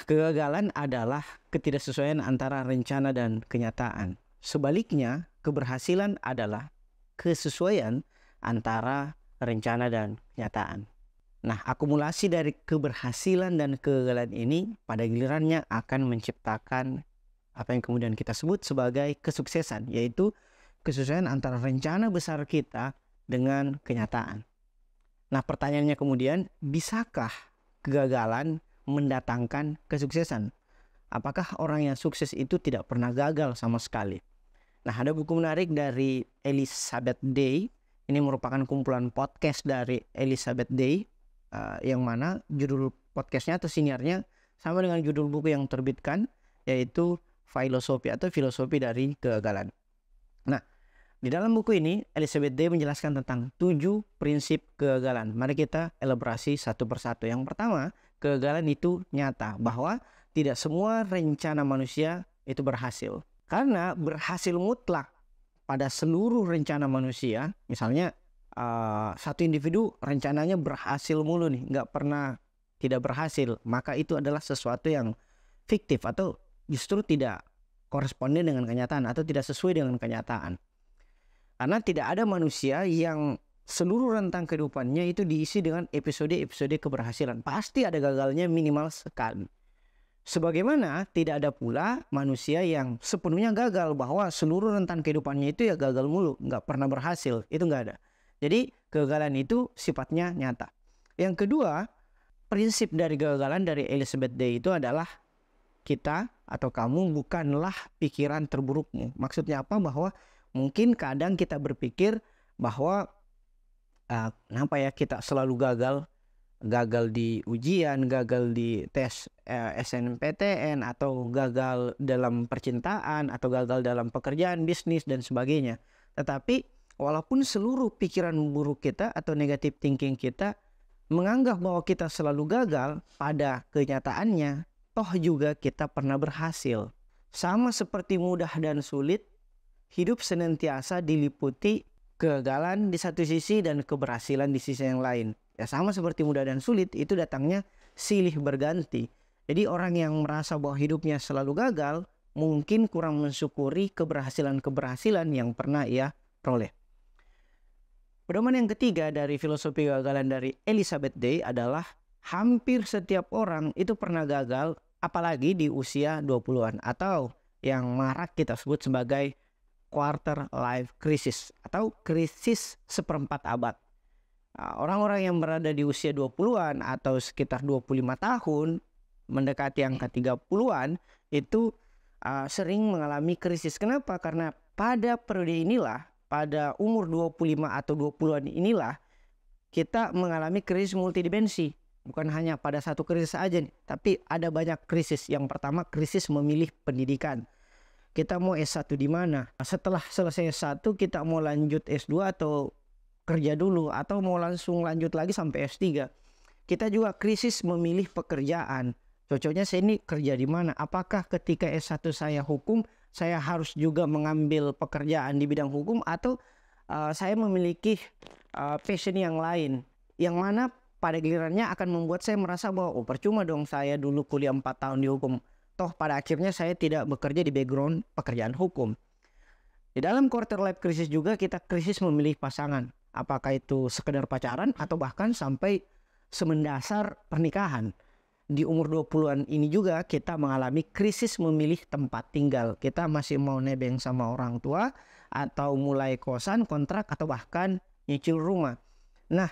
Kegagalan adalah ketidaksesuaian antara rencana dan kenyataan. Sebaliknya, keberhasilan adalah kesesuaian antara rencana dan kenyataan. Nah, akumulasi dari keberhasilan dan kegagalan ini pada gilirannya akan menciptakan apa yang kemudian kita sebut sebagai kesuksesan, yaitu kesesuaian antara rencana besar kita dengan kenyataan. Nah, pertanyaannya kemudian, bisakah kegagalan mendatangkan kesuksesan? Apakah orang yang sukses itu tidak pernah gagal sama sekali? Nah, ada buku menarik dari Elizabeth Day. Ini merupakan kumpulan podcast dari Elizabeth Day, yang mana judul podcastnya atau siniarnya sama dengan judul buku yang terbitkan, yaitu filosofi dari kegagalan. Nah, di dalam buku ini Elizabeth Day menjelaskan tentang 7 prinsip kegagalan. Mari kita elaborasi satu persatu. Yang pertama, kegagalan itu nyata, bahwa tidak semua rencana manusia itu berhasil. Karena berhasil mutlak pada seluruh rencana manusia, misalnya satu individu rencananya berhasil mulu nih, nggak pernah tidak berhasil, maka itu adalah sesuatu yang fiktif atau justru tidak koresponden dengan kenyataan atau tidak sesuai dengan kenyataan. Karena tidak ada manusia yang seluruh rentang kehidupannya itu diisi dengan episode-episode keberhasilan. Pasti ada gagalnya minimal sekali. Sebagaimana tidak ada pula manusia yang sepenuhnya gagal, bahwa seluruh rentang kehidupannya itu ya gagal mulu, nggak pernah berhasil. Itu nggak ada. Jadi kegagalan itu sifatnya nyata. Yang kedua, prinsip dari kegagalan dari Elizabeth Day itu adalah kita atau kamu bukanlah pikiran terburukmu. Maksudnya apa? Bahwa mungkin kadang kita berpikir bahwa kenapa ya kita selalu gagal di ujian, gagal di tes SNMPTN, atau gagal dalam percintaan, atau gagal dalam pekerjaan, bisnis, dan sebagainya. Tetapi walaupun seluruh pikiran buruk kita atau negative thinking kita menganggap bahwa kita selalu gagal, pada kenyataannya toh juga kita pernah berhasil. Sama seperti mudah dan sulit, hidup senantiasa diliputi kegagalan di satu sisi dan keberhasilan di sisi yang lain. Ya, sama seperti mudah dan sulit, itu datangnya silih berganti. Jadi orang yang merasa bahwa hidupnya selalu gagal mungkin kurang mensyukuri keberhasilan-keberhasilan yang pernah ia peroleh. Pedoman yang ketiga dari filosofi kegagalan dari Elizabeth Day adalah hampir setiap orang itu pernah gagal, apalagi di usia 20-an, atau yang marak kita sebut sebagai quarter life crisis atau krisis seperempat abad. Orang-orang yang berada di usia 20-an atau sekitar 25 tahun mendekati angka 30-an itu sering mengalami krisis. Kenapa? Karena pada periode inilah, pada umur 25 atau 20-an inilah kita mengalami krisis multidimensi. Bukan hanya pada satu krisis saja nih, tapi ada banyak krisis. Yang pertama, krisis memilih pendidikan. Kita mau S1 di mana? Setelah selesai S1 kita mau lanjut S2 atau kerja dulu, atau mau langsung lanjut lagi sampai S3. Kita juga krisis memilih pekerjaan. Cocoknya saya ini kerja di mana? Apakah ketika S1 saya hukum, saya harus juga mengambil pekerjaan di bidang hukum, atau saya memiliki passion yang lain, yang mana pada gilirannya akan membuat saya merasa bahwa percuma dong saya dulu kuliah 4 tahun di hukum. Toh pada akhirnya saya tidak bekerja di background pekerjaan hukum. Di dalam quarter life crisis juga kita krisis memilih pasangan. Apakah itu sekedar pacaran atau bahkan sampai semendasar pernikahan. Di umur 20-an ini juga kita mengalami krisis memilih tempat tinggal. Kita masih mau nebeng sama orang tua, atau mulai kosan, kontrak, atau bahkan nyicil rumah. Nah,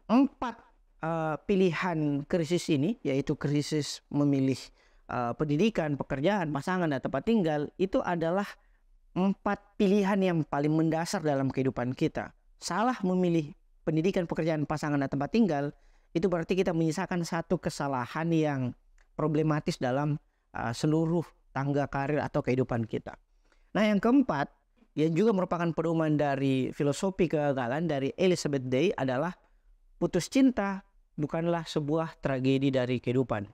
4 pilihan krisis ini, yaitu krisis memilih pendidikan, pekerjaan, pasangan, dan tempat tinggal, itu adalah 4 pilihan yang paling mendasar dalam kehidupan kita. Salah memilih pendidikan, pekerjaan, pasangan, dan tempat tinggal, itu berarti kita menyisakan satu kesalahan yang problematis dalam seluruh tangga karir atau kehidupan kita. Nah, yang keempat, yang juga merupakan pedoman dari filosofi kegagalan dari Elizabeth Day adalah putus cinta bukanlah sebuah tragedi dari kehidupan.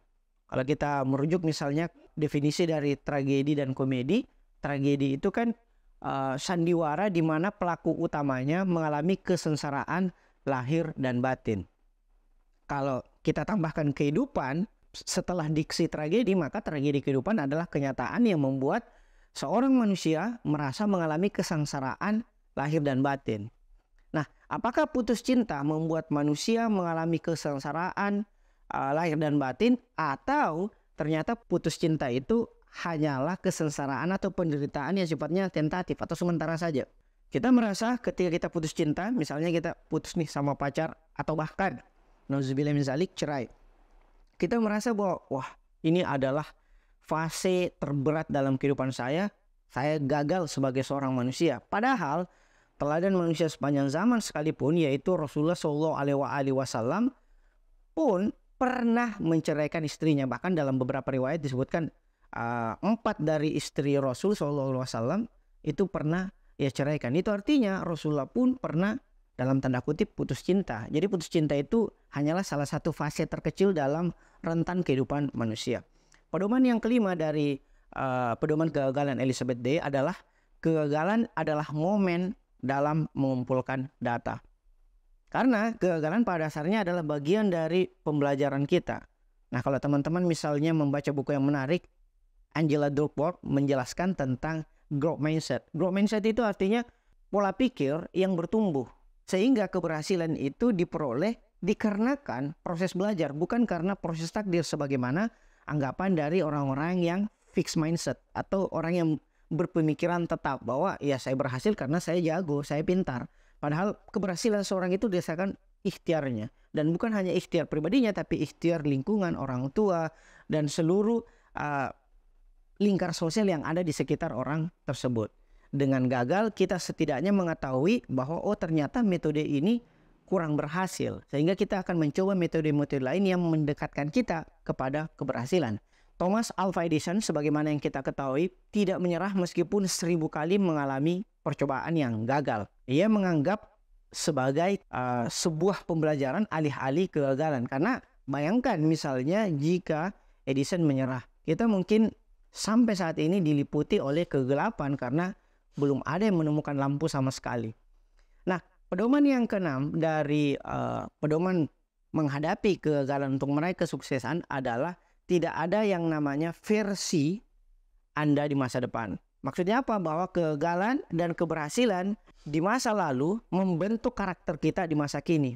Kalau kita merujuk misalnya definisi dari tragedi dan komedi, tragedi itu kan sandiwara di mana pelaku utamanya mengalami kesengsaraan lahir dan batin. Kalau kita tambahkan kehidupan, setelah diksi tragedi, maka tragedi kehidupan adalah kenyataan yang membuat seorang manusia merasa mengalami kesengsaraan lahir dan batin. Nah, apakah putus cinta membuat manusia mengalami kesengsaraan lahir dan batin, atau ternyata putus cinta itu hanyalah kesengsaraan atau penderitaan yang sifatnya tentatif atau sementara saja? Kita merasa ketika kita putus cinta, misalnya kita putus nih sama pacar, atau bahkan nauzubillah min zalik, cerai. Kita merasa bahwa wah, ini adalah fase terberat dalam kehidupan saya gagal sebagai seorang manusia. Padahal teladan manusia sepanjang zaman sekalipun, yaitu Rasulullah SAW pun pernah menceraikan istrinya. Bahkan dalam beberapa riwayat disebutkan 4 dari istri Rasul SAW itu pernah ia ceraikan. Itu artinya Rasulullah pun pernah dalam tanda kutip putus cinta. Jadi putus cinta itu hanyalah salah satu fase terkecil dalam rentan kehidupan manusia. Pedoman yang kelima dari pedoman kegagalan Elizabeth Day adalah kegagalan adalah momen dalam mengumpulkan data. Karena kegagalan pada dasarnya adalah bagian dari pembelajaran kita. Nah, kalau teman-teman misalnya membaca buku yang menarik, Angela Duckworth menjelaskan tentang growth mindset. Growth mindset itu artinya pola pikir yang bertumbuh. Sehingga keberhasilan itu diperoleh dikarenakan proses belajar, bukan karena proses takdir sebagaimana anggapan dari orang-orang yang fixed mindset atau orang yang berpemikiran tetap bahwa ya saya berhasil karena saya jago, saya pintar. Padahal keberhasilan seorang itu berdasarkan ikhtiarnya, dan bukan hanya ikhtiar pribadinya tapi ikhtiar lingkungan, orang tua, dan seluruh lingkar sosial yang ada di sekitar orang tersebut. Dengan gagal kita setidaknya mengetahui bahwa oh ternyata metode ini kurang berhasil, sehingga kita akan mencoba metode-metode lain yang mendekatkan kita kepada keberhasilan. Thomas Alva Edison sebagaimana yang kita ketahui tidak menyerah meskipun 1000 kali mengalami percobaan yang gagal. Ia menganggap sebagai sebuah pembelajaran alih-alih kegagalan. Karena bayangkan misalnya jika Edison menyerah, kita mungkin sampai saat ini diliputi oleh kegelapan karena belum ada yang menemukan lampu sama sekali. Nah, pedoman yang keenam dari pedoman menghadapi kegagalan untuk meraih kesuksesan adalah tidak ada yang namanya versi Anda di masa depan. Maksudnya apa? Bahwa kegagalan dan keberhasilan di masa lalu membentuk karakter kita di masa kini.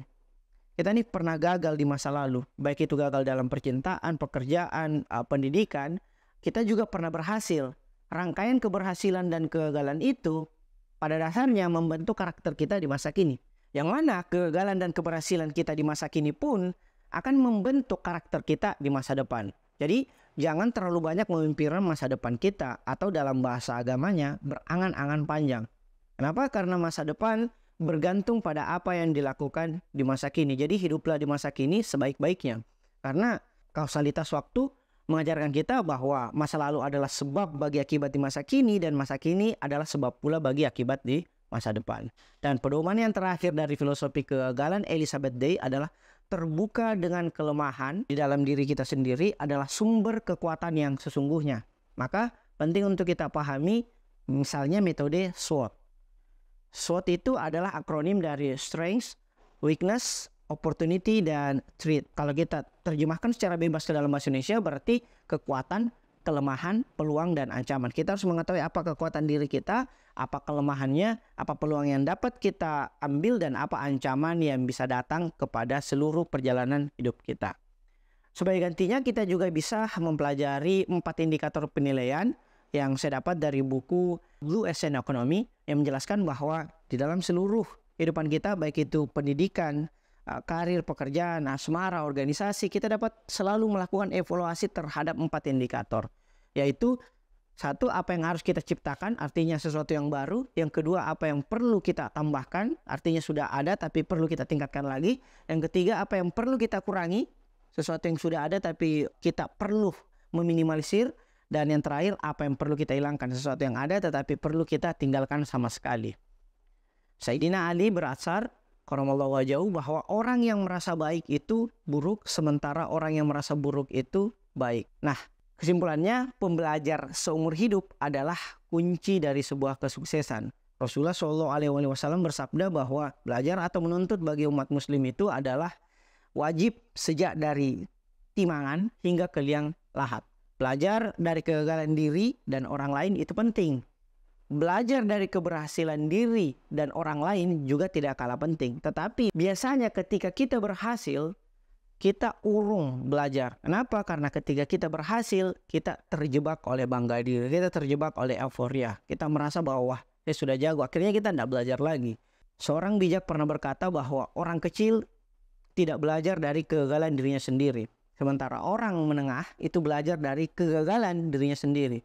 Kita nih pernah gagal di masa lalu, baik itu gagal dalam percintaan, pekerjaan, pendidikan. Kita juga pernah berhasil. Rangkaian keberhasilan dan kegagalan itu pada dasarnya membentuk karakter kita di masa kini. Yang mana kegagalan dan keberhasilan kita di masa kini pun akan membentuk karakter kita di masa depan. Jadi jangan terlalu banyak memimpikan masa depan kita, atau dalam bahasa agamanya berangan-angan panjang. Kenapa? Karena masa depan bergantung pada apa yang dilakukan di masa kini. Jadi hiduplah di masa kini sebaik-baiknya. Karena kausalitas waktu mengajarkan kita bahwa masa lalu adalah sebab bagi akibat di masa kini, dan masa kini adalah sebab pula bagi akibat di masa depan. Dan pedoman yang terakhir dari filosofi kegagalan Elizabeth Day adalah terbuka dengan kelemahan di dalam diri kita sendiri adalah sumber kekuatan yang sesungguhnya. Maka penting untuk kita pahami misalnya metode SWOT. SWOT itu adalah akronim dari Strengths, Weakness, Opportunity, dan Threat. Kalau kita terjemahkan secara bebas ke dalam bahasa Indonesia berarti kekuatan, kelemahan, peluang, dan ancaman. Kita harus mengetahui apa kekuatan diri kita, apa kelemahannya, apa peluang yang dapat kita ambil, dan apa ancaman yang bisa datang kepada seluruh perjalanan hidup kita. Sebagai gantinya kita juga bisa mempelajari 4 indikator penilaian yang saya dapat dari buku Blue Ocean Economy yang menjelaskan bahwa di dalam seluruh kehidupan kita, baik itu pendidikan, karir, pekerjaan, asmara, organisasi, kita dapat selalu melakukan evaluasi terhadap 4 indikator. Yaitu 1, apa yang harus kita ciptakan, artinya sesuatu yang baru. Yang kedua, apa yang perlu kita tambahkan, artinya sudah ada tapi perlu kita tingkatkan lagi. Yang ketiga, apa yang perlu kita kurangi, sesuatu yang sudah ada tapi kita perlu meminimalisir. Dan yang terakhir, apa yang perlu kita hilangkan, sesuatu yang ada tetapi perlu kita tinggalkan sama sekali. Sayyidina Ali berasar Karamallahu wajhahu bahwa orang yang merasa baik itu buruk, sementara orang yang merasa buruk itu baik. Nah, kesimpulannya pembelajar seumur hidup adalah kunci dari sebuah kesuksesan. Rasulullah SAW bersabda bahwa belajar atau menuntut bagi umat muslim itu adalah wajib sejak dari timangan hingga ke liang lahat. Belajar dari kegagalan diri dan orang lain itu penting. Belajar dari keberhasilan diri dan orang lain juga tidak kalah penting. Tetapi biasanya ketika kita berhasil, kita urung belajar. Kenapa? Karena ketika kita berhasil, kita terjebak oleh bangga diri, kita terjebak oleh euforia. Kita merasa bahwa wah, saya sudah jago. Akhirnya kita tidak belajar lagi. Seorang bijak pernah berkata bahwa orang kecil tidak belajar dari kegagalan dirinya sendiri. Sementara orang menengah itu belajar dari kegagalan dirinya sendiri.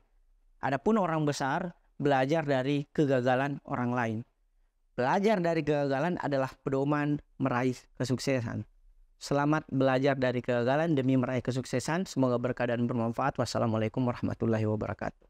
Adapun orang besar belajar dari kegagalan orang lain. Belajar dari kegagalan adalah pedoman meraih kesuksesan. Selamat belajar dari kegagalan demi meraih kesuksesan. Semoga berkah dan bermanfaat. Wassalamualaikum warahmatullahi wabarakatuh.